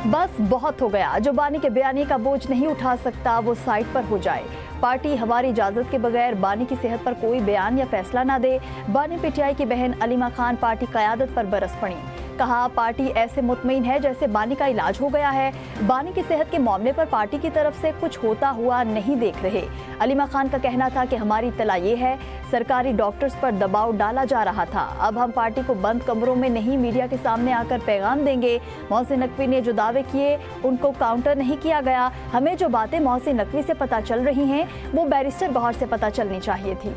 बस बहुत हो गया। जो बानी के बयानी का बोझ नहीं उठा सकता वो साइड पर हो जाए। पार्टी हमारी इजाजत के बगैर बानी की सेहत पर कोई बयान या फैसला ना दे। बानी पीटीआई की बहन अलीमा खान पार्टी क़यादत पर बरस पड़ी। कहा, पार्टी ऐसे मुतमईन है जैसे बानी का इलाज हो गया है। बानी की सेहत के मामले पर पार्टी की तरफ से कुछ होता हुआ नहीं देख रहे। अलीमा खान का कहना था कि हमारी इत्तला ये है, सरकारी डॉक्टर्स पर दबाव डाला जा रहा था। अब हम पार्टी को बंद कमरों में नहीं, मीडिया के सामने आकर पैगाम देंगे। मोहसिन नकवी ने जो दावे किए उनको काउंटर नहीं किया गया। हमें जो बातें मोहसिन नकवी से पता चल रही हैं वो बैरिस्टर गौहर से पता चलनी चाहिए थी।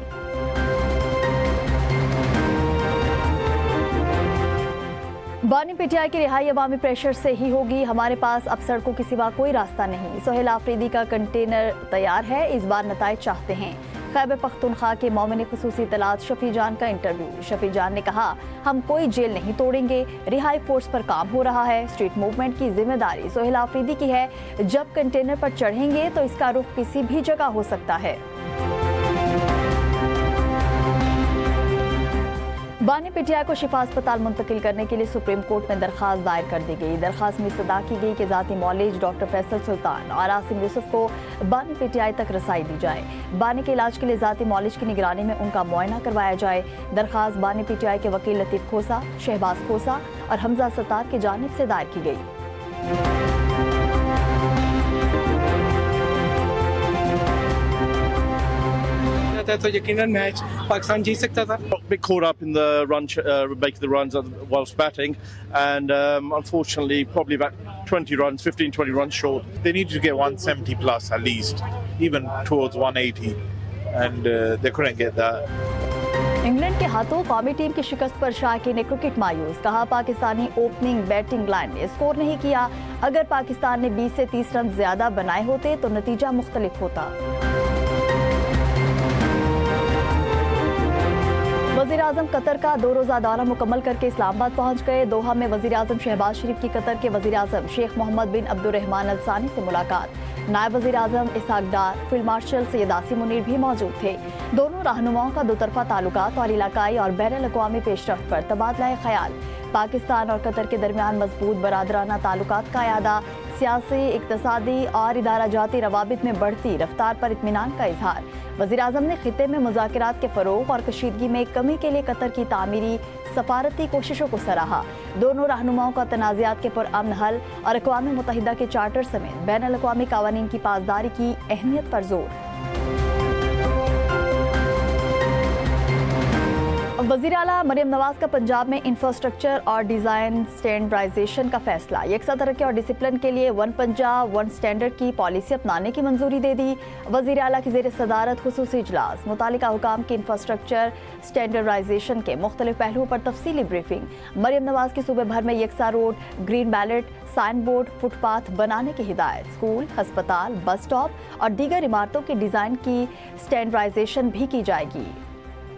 बानी पीटीआई की रिहाई अवामी प्रेशर से ही होगी। हमारे पास अब सड़कों के सिवा कोई रास्ता नहीं। सोहेल आफरीदी का कंटेनर तैयार है, इस बार नताइज चाहते हैं। खैबर पख्तूनख्वा के मोमिन खुसूसी तलात शफी जान का इंटरव्यू। शफी जान ने कहा, हम कोई जेल नहीं तोड़ेंगे, रिहाई फोर्स पर काम हो रहा है। स्ट्रीट मूवमेंट की जिम्मेदारी सोहेल आफरीदी की है। जब कंटेनर पर चढ़ेंगे तो इसका रुख किसी भी जगह हो सकता है। बानी पीटीआई को शिफा अस्पताल मुंतकिल करने के लिए सुप्रीम कोर्ट में दरखास्त दायर कर दी गई। दरखास्त में इस्तदा की गई कि ज़ाती मौलिज डॉक्टर फैसल सुल्तान और आसिम यूसुफ को बानी पीटीआई तक रसाई दी जाए। बानी के इलाज के लिए ज़ाती मौलिज की निगरानी में उनका मुआयना करवाया जाए। दरखास्त बानी पीटीआई के वकील लतीफ़ खोसा, शहबाज खोसा और हमजा सत्तार की जानिब से दायर की गई। तो यकीनन मैच पाकिस्तान जीत सकता था। A bit caught up in the run, making the runs whilst batting, and unfortunately, probably about 20 runs, 15-20 runs short. They needed to get 170 plus at least, even towards 180, and they couldn't get that. England के हाथों कौमी team की शिकस्त पर शायकीन ने cricket मायूस। कहा, Pakistani opening batting line ने स्कोर नहीं किया। अगर पाकिस्तान ने 20 से 30 रन ज्यादा बनाए होते तो नतीजा मुख्तलिफ होता। वज़ीर आज़म कतर का 2 रोज़ा दौरा मुकम्मल करके इस्लामाबाद पहुंच गए। दोहा में वज़ीर आज़म शहबाज शरीफ की कतर के वज़ीर आज़म शेख मोहम्मद बिन अब्दुर्रहमान अल सानी से मुलाकात। नायब वज़ीर आज़म इसहाक डार, फील्ड मार्शल सैयद आसिम मुनीर भी मौजूद थे। दोनों रहनुमाओं का दोतरफा ताल्लुकात और इलाकाई और बैनुल-अक़वामी पेशरफ्त पर तबादला ख्याल। पाकिस्तान और कतर के दरमियान मजबूत बरादराना ताल्लुकात का इआदा। सियासी, इक़्तिसादी और इदारा जाती रवाबित में बढ़ती रफ्तार पर इत्मीनान का इजहार। वज़ीर आज़म ने खित्ते में मुज़ाकरात के फ़रोग़ और कशीदगी में कमी के लिए कतर की तामीरी सफारती कोशिशों को सराहा। दोनों रहनुमाओं का तनाज़ात के पुरअमन हल और अक़वाम मुत्तहिदा के चार्टर समेत बैनुल-अक़वामी क़वानीन की पासदारी की अहमियत पर जोर। वज़ीर आला मरियम नवाज का पंजाब में इंफ्रास्ट्रक्चर और डिज़ाइन स्टैंडर्डाइजेशन का फैसला। यकसा तरक्की और डिसिप्लिन के लिए वन पंजाब वन स्टैंडर्ड की पॉलिसी अपनाने की मंजूरी दे दी। वज़ीर आला की ज़ेर सदारत खुसूसी इजलास। मुतालिका हुकाम की इंफ्रास्ट्रक्चर स्टैंडर्डाइजेशन के मुख्तलिफ पहलुओं पर तफसीली ब्रीफिंग। मरियम नवाज की सूबे भर में यकसा road, green belt, sign board, footpath बनाने की हिदायत। स्कूल, हस्पताल, बस स्टॉप और दीगर इमारतों की डिज़ाइन की स्टैंडर्डाइजेशन भी की जाएगी।